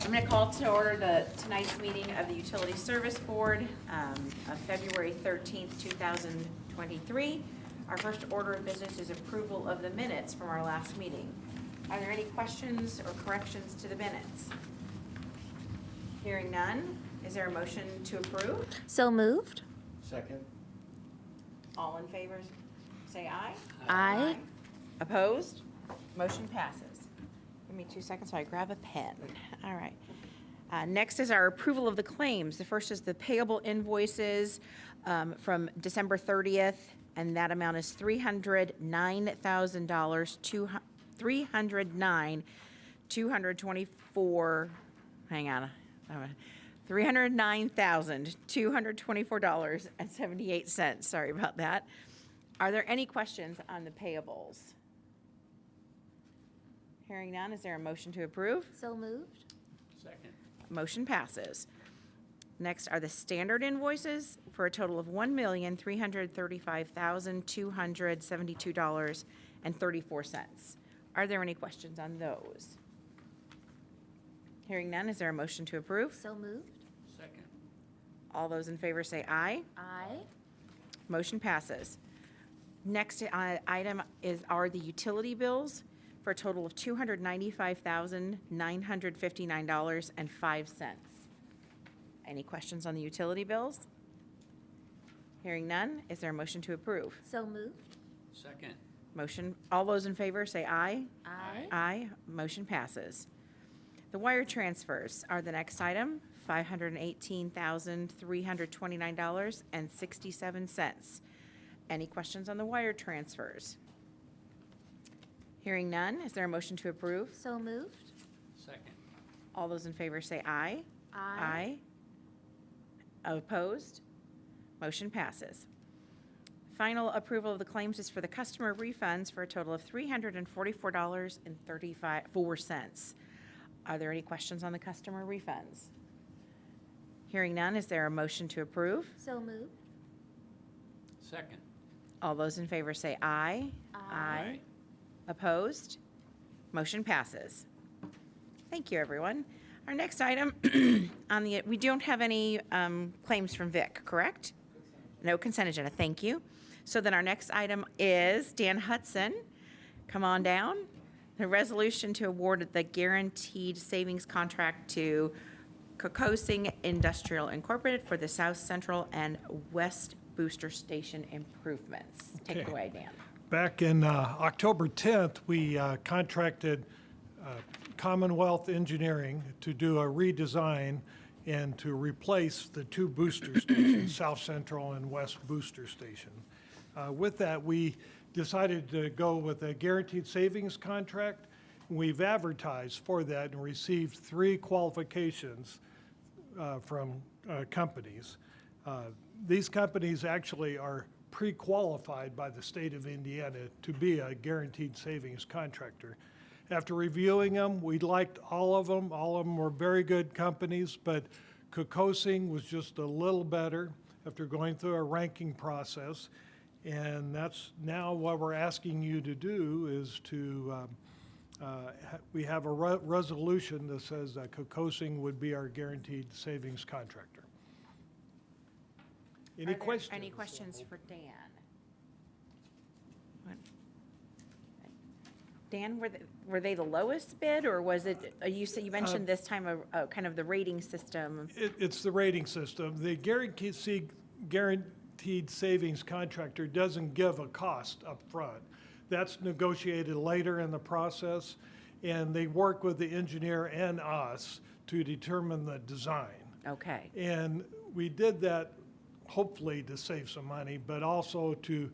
I'm going to call to order tonight's meeting of the Utility Service Board of February 13th, 2023. Our first order of business is approval of the minutes from our last meeting. Are there any questions or corrections to the minutes? Hearing none, is there a motion to approve? So moved. Second. All in favor, say aye. Aye. Opposed? Motion passes. Give me 2 seconds while I grab a pen. All right. Next is our approval of the claims. The first is the payable invoices from December 30th, and that amount is $309,000, $309,224, hang on, $309,224.78. Sorry about that. Are there any questions on the payables? Hearing none, is there a motion to approve? So moved. Second. Motion passes. Next are the standard invoices for a total of $1,335,272.34. Are there any questions on those? Hearing none, is there a motion to approve? So moved. Second. All those in favor say aye. Aye. Motion passes. Next item are the utility bills for a total of $295,959.05. Any questions on the utility bills? Hearing none, is there a motion to approve? So moved. Second. Motion, all those in favor say aye. Aye. Aye, motion passes. The wire transfers are the next item, $518,329.67. Any questions on the wire transfers? Hearing none, is there a motion to approve? So moved. Second. All those in favor say aye. Aye. Opposed? Motion passes. Final approval of the claims is for the customer refunds for a total of $344.34. Are there any questions on the customer refunds? Hearing none, is there a motion to approve? So moved. Second. All those in favor say aye. Aye. Opposed? Motion passes. Thank you, everyone. Our next item on we don't have any claims from Vic, correct? No consent agenda, thank you. So then our next item is Dan Hudson. Come on down. The resolution to award the guaranteed savings contract to Kokosing Industrial Incorporated for the South Central and West Booster Station improvements. Take it Okay. away, Dan. Back in October 10th, we contracted Commonwealth Engineering to do a redesign and to replace the two booster stations, South Central and West Booster Station. With that, we decided to go with a guaranteed savings contract. We've advertised for that and received 3 qualifications from companies. These companies actually are pre-qualified by the state of Indiana to be a guaranteed savings contractor. After reviewing them, we liked all of them. All of them were very good companies, but Kokosing was just a little better after going through a ranking process. And that's now what we're asking you to do is to, we have a resolution that says that Kokosing would be our guaranteed savings contractor. Any questions? Any questions for Dan? What? Dan, were they the lowest bid, or was it, you mentioned this time a kind of the rating system? It's the rating system. The guaranteed savings contractor doesn't give a cost up front. That's negotiated later in the process, and they work with the engineer and us to determine the design. Okay. And we did that hopefully to save some money, but also to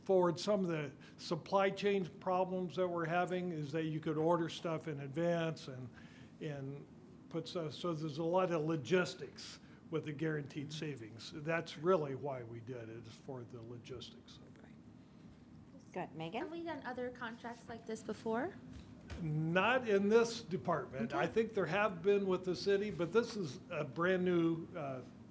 forward some of the supply chain problems that we're having is that you could order stuff in advance and put stuff, so there's a lot of logistics with the guaranteed savings. That's really why we did it, is for the logistics. Good. Megan? Have we done other contracts like this before? Not in this department. Okay. I think there have been with the city, but this is a brand-new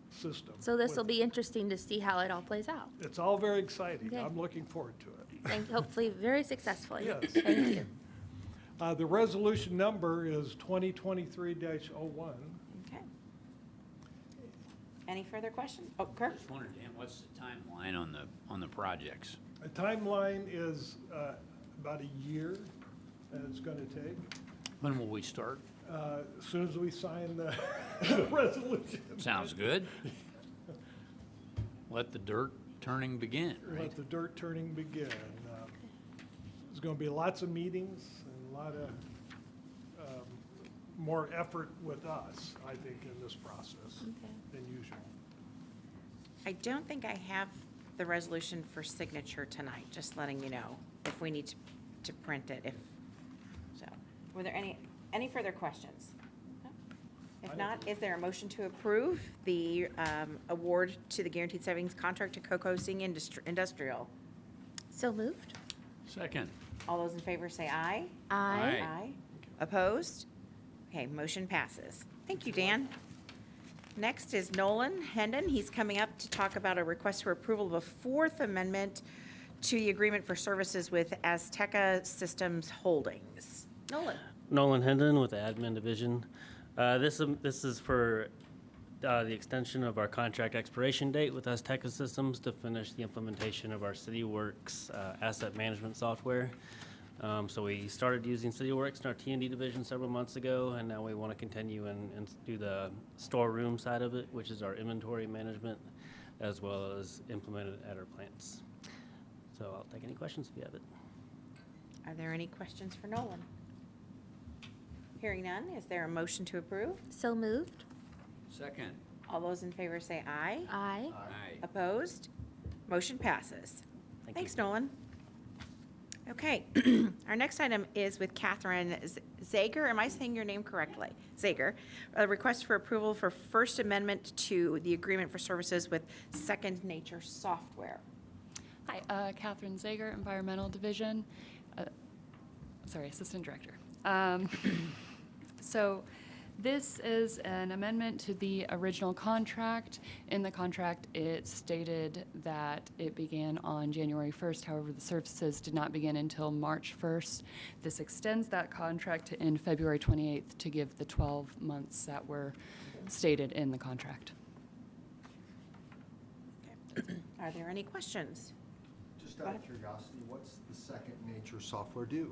system. So this will with- be interesting to see how it all plays out. It's all very exciting. Okay. I'm looking forward to it. And hopefully very successfully. Yes. Thank you. The resolution number is 2023-01. Okay. Any further questions? Oh, Kirk? Just wondered, Dan, what's the timeline on the projects? The timeline is about a year that it's going to take. When will we start? As soon as we sign the the resolution. Sounds good. Let the dirt turning begin, right? Let the dirt turning begin. There's going to be lots of meetings and a lot of more effort with us, I think, in this process than usual. I don't think I have the resolution for signature tonight, just letting you know if we need to print it, if, so. Were there any further questions? No? If not, is there a motion to approve the award to the guaranteed savings contract to Coco Singh Industrial? So moved. Second. All those in favor say aye. Aye. Aye. Opposed? Okay, motion passes. Thank you, Dan. Next is Nolan Hendon. He's coming up to talk about a request for approval of a fourth amendment to the agreement for services with Azteca Systems Holdings. Nolan. Nolan Hendon with the Admin Division. This is for the extension of our contract expiration date with Azteca Systems to finish the implementation of our CityWorks asset management software. So we started using CityWorks in our T&D division several months ago, and now we want to continue and do the storeroom side of it, which is our inventory management, as well as implement it at our plants. So I'll take any questions if you have it. Are there any questions for Nolan? Hearing none, is there a motion to approve? So moved. Second. All those in favor say aye. Aye. Aye. Opposed? Motion passes. Thank Thanks, you. Nolan. Okay, our next item is with Catherine Zager. Am I saying your name correctly? Zager. A request for approval for First Amendment to the agreement for services with Second Nature Software. Hi, Catherine Zager, Environmental Division. Assistant Director. So this is an amendment to the original contract. In the contract, it stated that it began on January 1st. However, the services did not begin until March 1st. This extends that contract to end February 28th to give the 12 months that were stated in the contract. Are there any questions? Just out of curiosity, what's the Second Nature software do?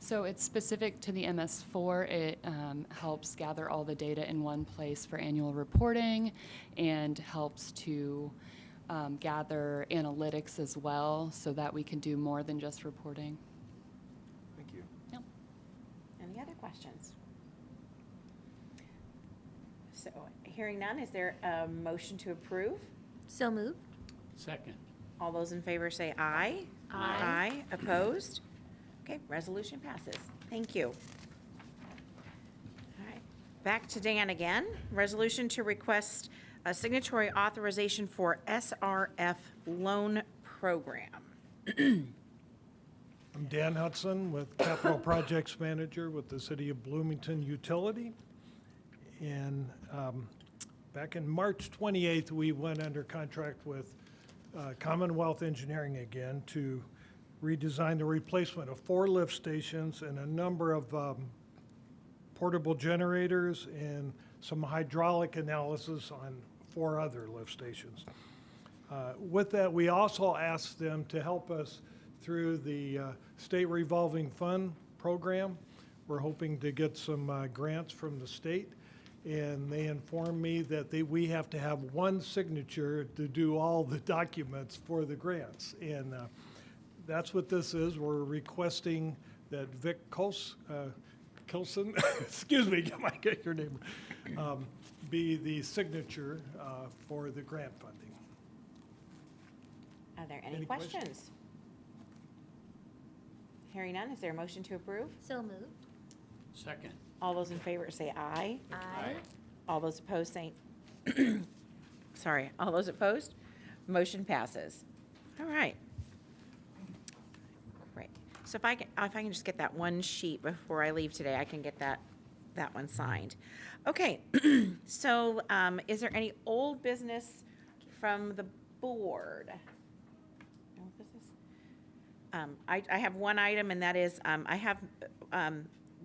So it's specific to the MS4. It helps gather all the data in one place for annual reporting and helps to gather analytics as well so that we can do more than just reporting. Thank you. Yep. Any other questions? So, hearing none, is there a motion to approve? So moved. Second. All those in favor say aye. Aye. Aye. Opposed? Okay, resolution passes. Thank you. All right, back to Dan again. Resolution to request a signatory authorization for SRF loan program. I'm Dan Hudson with Capital Projects Manager with the City of Bloomington Utility. And back in March 28th, we went under contract with Commonwealth Engineering again to redesign the replacement of 4 lift stations and a number of portable generators and some hydraulic analysis on 4 other lift stations. With that, we also asked them to help us through the State Revolving Fund program. We're hoping to get some grants from the state, and they informed me that we have to have one signature to do all the documents for the grants. And that's what this is. We're requesting that Vic Kilson, excuse me, I might get your name, be the signature for the grant funding. Are there any Any questions? questions? Hearing none, is there a motion to approve? So moved. Second. All those in favor say aye. Aye. All those opposed say, sorry, all those opposed? Motion passes. All right. Great. So if I can just get that one sheet before I leave today, I can get that one signed. Okay, so is there any old business from the board? No business? I have one item, and that is,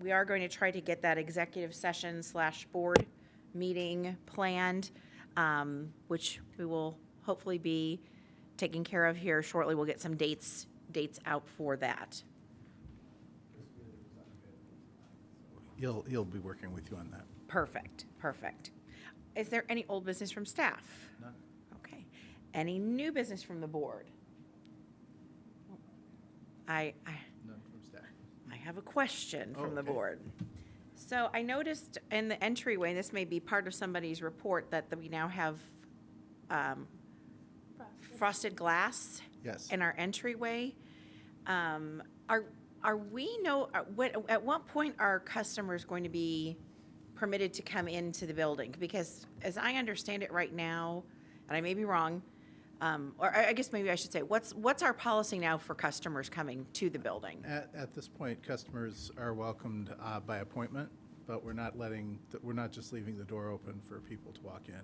we are going to try to get that executive session / board meeting planned, which we will hopefully be taking care of here shortly. We'll get some dates out for that. He'll be working with you on that. Perfect. Is there any old business from staff? None. Okay. Any new business from the board? I None from staff. I have a question from the okay. board. So I noticed in the entryway, this may be part of somebody's report, that we now have frosted glass Yes. in our entryway. Are we at what point are customers going to be permitted to come into the building? Because as I understand it right now, and I may be wrong, or I guess maybe I should say, what's our policy now for customers coming to the building? At this point, customers are welcomed by appointment, but we're not just leaving the door open for people to walk in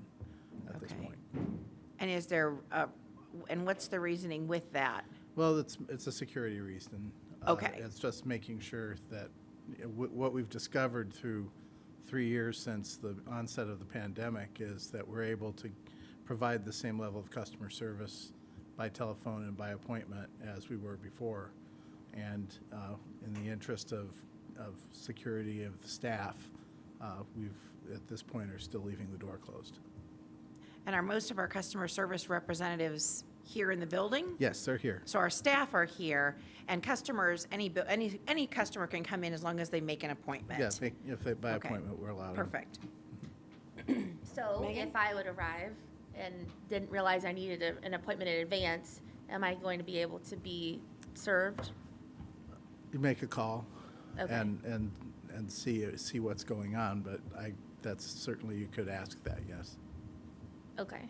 at this Okay. point. And is there, and what's the reasoning with that? Well, it's a security reason. Okay. It's just making sure that what we've discovered through 3 years since the onset of the pandemic is that we're able to provide the same level of customer service by telephone and by appointment as we were before. And in the interest of security of the staff, we've, at this point, are still leaving the door closed. And are most of our customer service representatives here in the building? Yes, they're here. So our staff are here, and customers, any customer can come in as long as they make an appointment? Yes, if they, by Okay. appointment, we're allowed. Perfect. So Megan? if I would arrive and didn't realize I needed an appointment in advance, am I going to be able to be served? You make a call Okay. and see what's going on, but that's certainly, you could ask that, yes. Okay.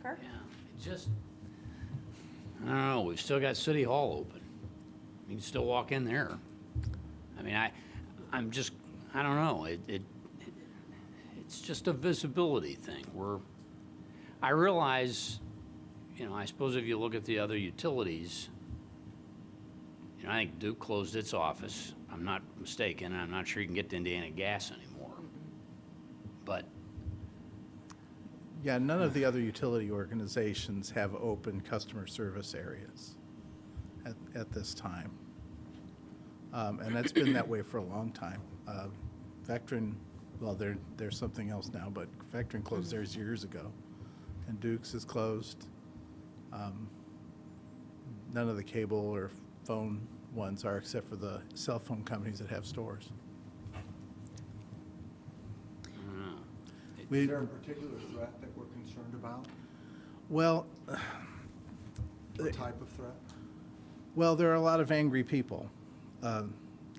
Kirk? Yeah, it just, I don't know, we've still got City Hall open. You can still walk in there. I mean, I'm just, I don't know, it's just a visibility thing. I realize, I suppose if you look at the other utilities, I think Duke closed its office. I'm not mistaken. I'm not sure you can get to Indiana Gas anymore. But Yeah, none of the other utility organizations have open customer service areas at this time. And that's been that way for a long time. Vectren, well, there's something else now, but Vectren closed theirs years ago. And Duke's is closed. None of the cable or phone ones are, except for the cell phone companies that have stores. I don't know. We- Is there a particular threat that we're concerned about? Well, What type of threat? Well, there are a lot of angry people,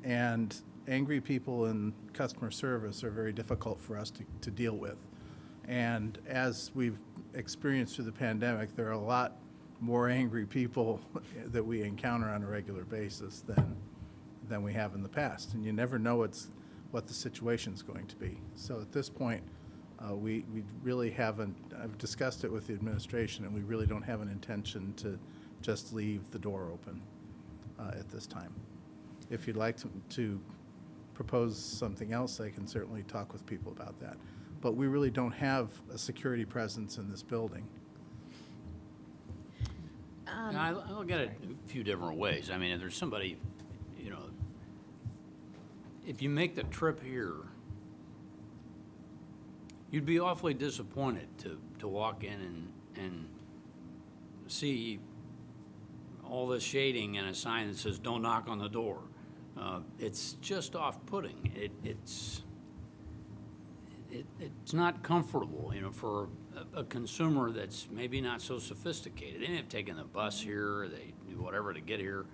and angry people in customer service are very difficult for us to deal with. And as we've experienced through the pandemic, there are a lot more angry people that we encounter on a regular basis than we have in the past. And you never know what the situation's going to be. So at this point, we really haven't, I've discussed it with the administration, and we really don't have an intention to just leave the door open at this time. If you'd like to propose something else, I can certainly talk with people about that. But we really don't have a security presence in this building. I look at it a few different ways. I mean, if there's somebody, if you make the trip here, you'd be awfully disappointed to walk in and see all this shading and a sign that says, "Don't knock on the door." It's just off-putting. It's not comfortable, for a consumer that's maybe not so sophisticated. They may have taken the bus here, or they do whatever to get here.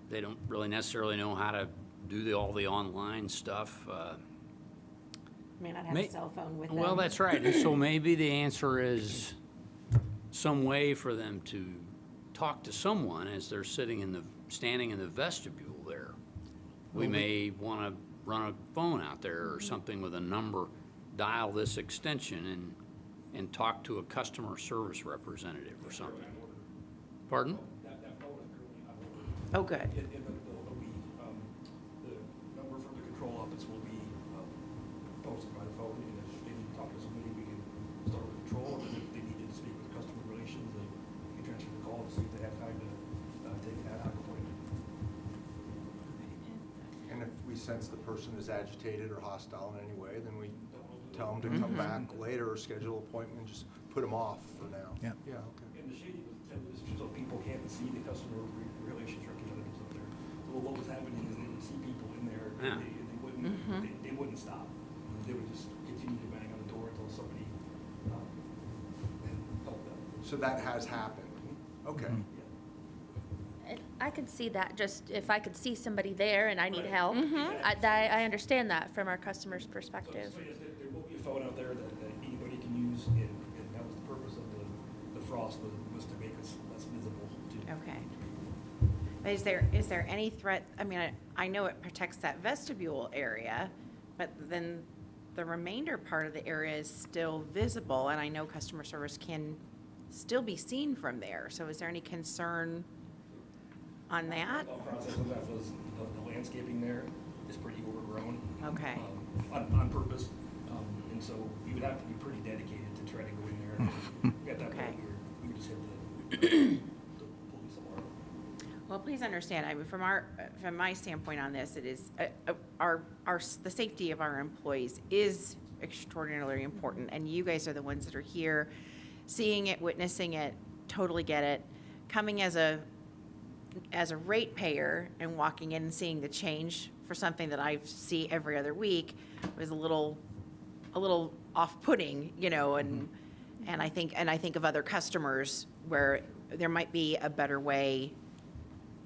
They don't really necessarily know how to do all the online stuff. May not have a cell phone with them. Well, that's right. And so maybe the answer is some way for them to talk to someone as they're standing in the vestibule there. We may want to run a phone out there or something with a number, dial this extension and talk to a customer service representative or something. Pardon? Oh, good. And the number from the control office will be posted by the phone, and if they need to talk to somebody, we can start with control, and then if they needed to speak with customer relations, they can transfer the call to see if they have time to take an ad hoc appointment. And if we sense the person is agitated or hostile in any way, then we tell them to come back later or schedule an appointment, and just put them off for now. Yeah. Yeah, okay. And the shady was intended is so people can't see the customer relations representatives up there. So what was happening is they would see people in there, Yeah. and they wouldn't, they wouldn't stop. They would just continue to bang on the door until somebody helped them. So that has happened. Okay. And I could see that, just if I could see somebody there and I need Right. help. I understand that from our customer's perspective. So yes, there will be a phone out there that anybody can use, and that was the purpose of the frost, was to make us less visible to. Okay. But is there any threat, I mean, I know it protects that vestibule area, but then the remainder part of the area is still visible, and I know customer service can still be seen from there. So is there any concern on that? The process of that was the landscaping there is pretty overgrown. Okay. On purpose, and so we would have to be pretty dedicated to try to go in there. At that Okay. point, we would just hit the police alarm. Well, please understand, I mean, from my standpoint on this, it is, the safety of our employees is extraordinarily important, and you guys are the ones that are here, seeing it, witnessing it, totally get it. Coming as a ratepayer and walking in and seeing the change for something that I see every other week was a little off-putting, you know, and I think of other customers where there might be a better way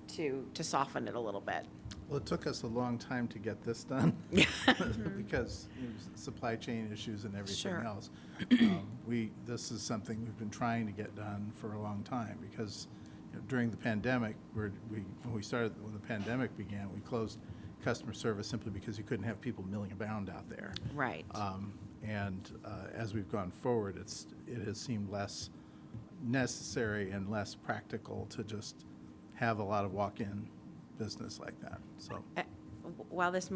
to soften it a little bit. Well, it took us a long time to get this done because it was supply chain issues and everything Sure. else. This is something we've been trying to get done for a long time because during the pandemic, when the pandemic began, we closed customer service simply because you couldn't have people milling around out there. Right. As we've gone forward, it has seemed less necessary and less practical to just have a lot of walk-in business like that. So While this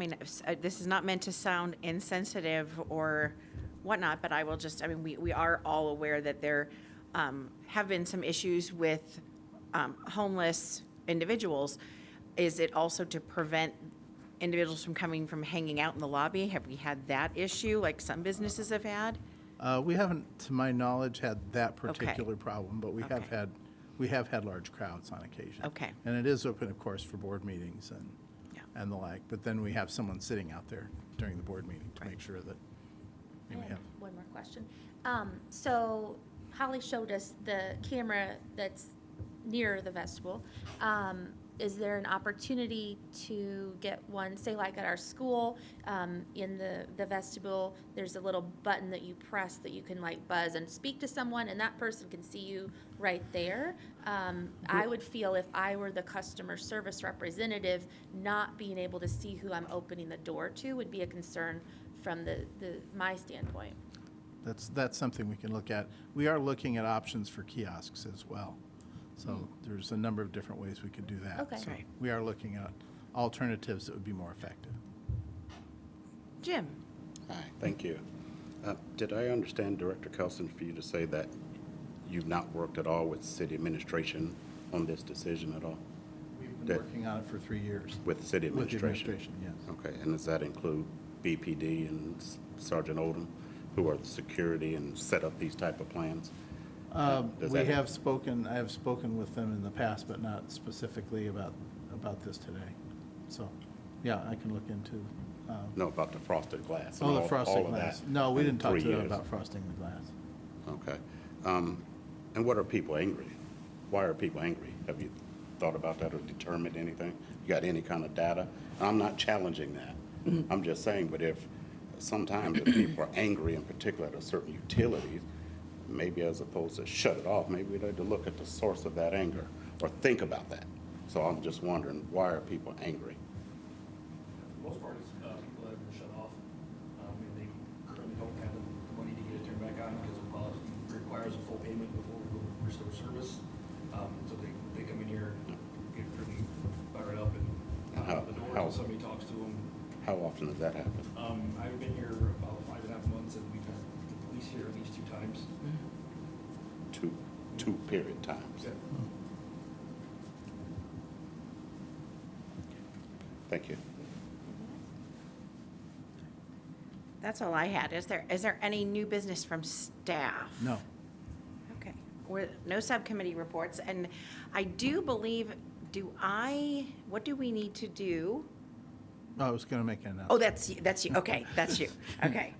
this is not meant to sound insensitive or whatnot, but I will just, I mean, we are all aware that there have been some issues with homeless individuals. Is it also to prevent individuals from hanging out in the lobby? Have we had that issue like some businesses have had? we haven't, to my knowledge, had that particular problem, but we have Okay. had large crowds on occasion. Okay. And it is open, of course, for board meetings Yeah. and the like, but then we have someone sitting out there during the board meeting to Right. make sure that I we have have. one more question. So Holly showed us the camera that's near the vestibule. Is there an opportunity to get one, say like at our school, in the vestibule, there's a little button that you press that you can like buzz and speak to someone, and that person can see you right there. I would feel if I were the customer service representative, not being able to see who I'm opening the door to would be a concern from my standpoint. That's something we can look at. We are looking at options for kiosks as well. So there's a number of different ways we could do that. Okay. So Right. we are looking at alternatives that would be more effective. Jim? Hi, thank you. Did I understand, Director Kelson, for you to say that you've not worked at all with city administration on this decision at all? We've been That- working on it for 3 years. With the city With the administration? administration, yes. Okay, and does that include BPD and Sergeant Odom, who are the security and set up these type of plans? Does We that- have spoken, I have spoken with them in the past, but not specifically about this today. So, yeah, I can look into. No, about the frosted glass and Oh, the all frosted of glass. that No, we in didn't talk 3 to them years. about frosting the glass. Okay. And what are people angry? Why are people angry? Have you thought about that or determined anything? You got any kind of data? I'm not challenging that. I'm just saying, but if sometimes if people are angry, in particular at a certain utilities, maybe as opposed to shut it off, maybe they need to look at the source of that anger or think about that. So I'm just wondering, why are people angry? For the most part, it's people that have been shut off, and they currently don't have the money to get it turned back on because of policy requires a full payment before we will restore service. So they come in here, get pretty fired up and knock on the door, How- and somebody talks to them. How often does that happen? I've been here about 5.5 months, and we've had the police here at least 2 times. Two period times. Yeah. Thank you. That's all I had. Is there any new business from staff? No. Okay. No subcommittee reports, and I do believe, what do we need to do? I was going to make an announcement. Oh, that's you. Okay, that's you. Okay.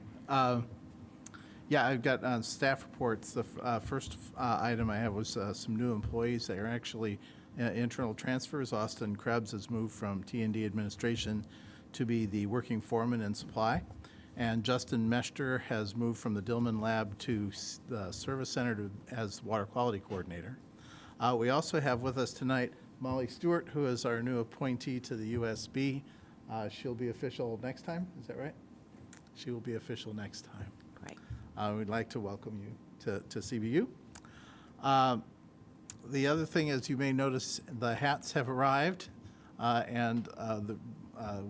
Yeah, I've got staff reports. The first item I have was some new employees. They are actually internal transfers. Austin Krebs has moved from T&D administration to be the working foreman in supply. And Justin Mester has moved from the Dillman Lab to the service center as water quality coordinator. We also have with us tonight Molly Stewart, who is our new appointee to the USB. She'll be official next time, is that right? She will be official next time. Great. We'd like to welcome you to CBU. The other thing is, you may notice the hats have arrived, and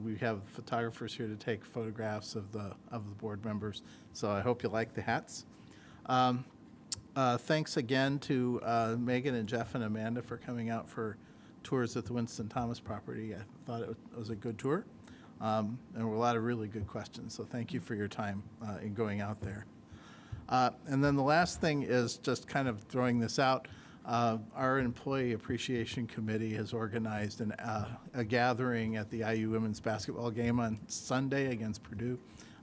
we have photographers here to take photographs of the board members. So I hope you like the hats. Thanks again to Megan and Jeff and Amanda for coming out for tours at the Winston Thomas property. I thought it was a good tour, and there were a lot of really good questions. So thank you for your time in going out there. And then the last thing is just kind of throwing this out. Our Employee Appreciation Committee has organized a gathering at the IU women's basketball game on Sunday against Purdue.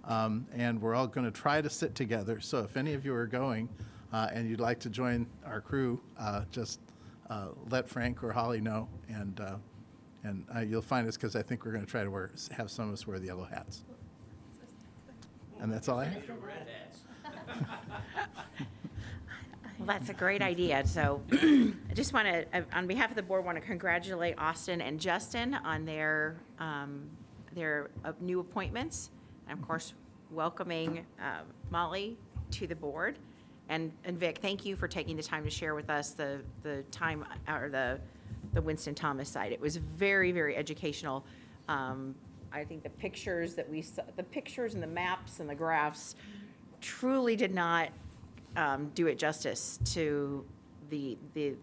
And we're all going to try to sit together. So if any of you are going and you'd like to join our crew, just let Frank or Holly know. And you'll find us, because I think we're going to try to have some of us wear the yellow hats. And that's all I have. Well, that's a great idea. So I just want to, on behalf of the board, want to congratulate Austin and Justin on their new appointments. And of course, welcoming Molly to the board. And Vic, thank you for taking the time to share with us the time, or the Winston Thomas site. It was very, very educational. I think the pictures that we saw, the pictures and the maps and the graphs truly did not do it justice to the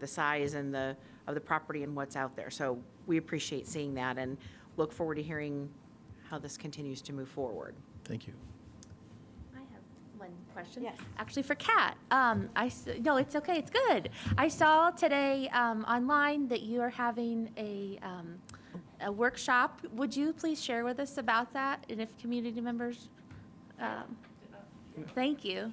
size and of the property and what's out there. So we appreciate seeing that and look forward to hearing how this continues to move forward. Thank you. I have one question. Yes. Actually, for Kat. No, it's okay. It's good. I saw today online that you are having a workshop. Would you please share with us about that, and if community members? Thank you.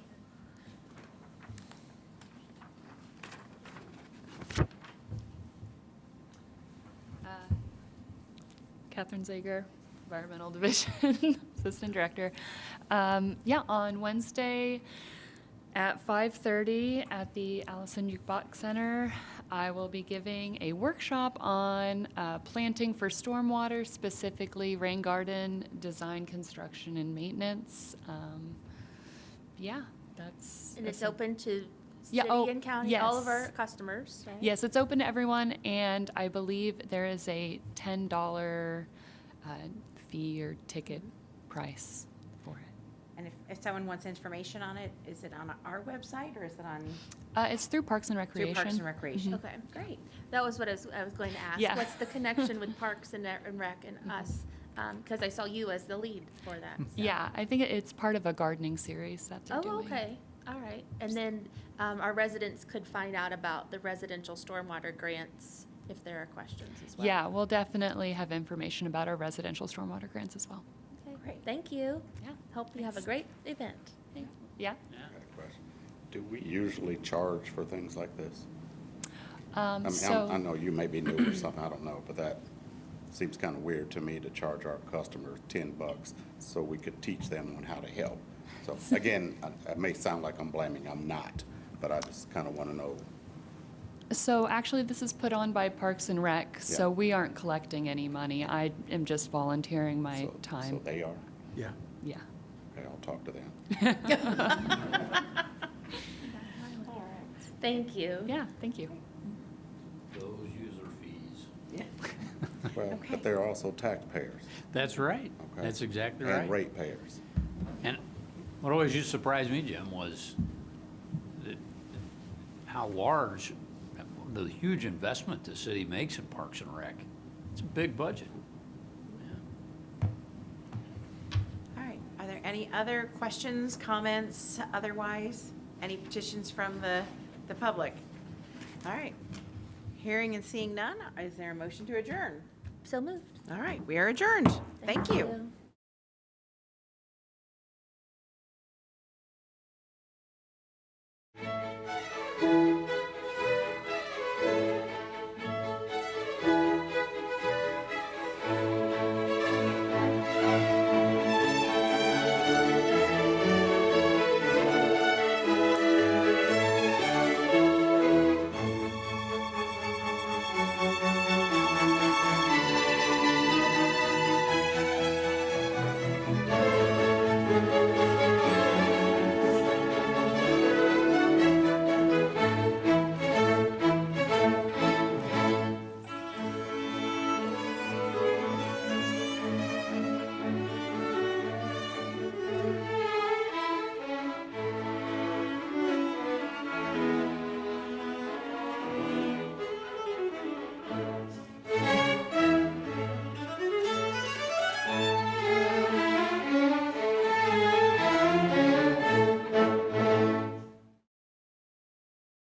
Catherine Zager, Environmental Division Assistant Director. Yeah, on Wednesday at 5:30 at the Allison Jukebox Center, I will be giving a workshop on planting for stormwater, specifically rain garden design, construction, and maintenance. Yeah, that's. And it's open to Yeah, city and county, all of yes. our customers, right? Yes, it's open to everyone, and I believe there is a $10 fee or ticket price for it. And if someone wants information on it, is it on our website or is it on It's through Parks and through Recreation. Parks and Recreation? Okay, great. That was what I was going to ask. Yeah. What's the connection with Parks and Rec and us? Because I saw you as the lead for that. so. Yeah, I think it's part of a gardening series that they're doing. Oh, okay. All right. And then our residents could find out about the residential stormwater grants if there are questions as well. Yeah, we'll definitely have information about our residential stormwater grants as well. Okay, great. Thank you. Yeah. Hope you have a Thanks. great event. Yeah. I got a question. Do we usually charge for things like this? I mean, So. I know you may be new or something, I don't know, but that seems kind of weird to me to charge our customers $10 so we could teach them on how to help. So again, it may sound like I'm blaming, I'm not, but I just kind of want to know. So actually, this is put on by Parks and Rec, so Yeah. we aren't collecting any money. I am just volunteering my So time. they are? Yeah. Yeah. Okay, I'll talk to them. Thank you. Yeah, thank you. Those user fees. Well, Okay. but they're also taxpayers. That's right. Okay. That's exactly right. And ratepayers. And what always used to surprise me, Jim, was how large, the huge investment the city makes in Parks and Rec. It's a big budget. All right, are there any other questions, comments, otherwise? Any petitions from the public? All right, hearing and seeing none, is there a motion to adjourn? So moved. All right, we are adjourned. Thank you. you.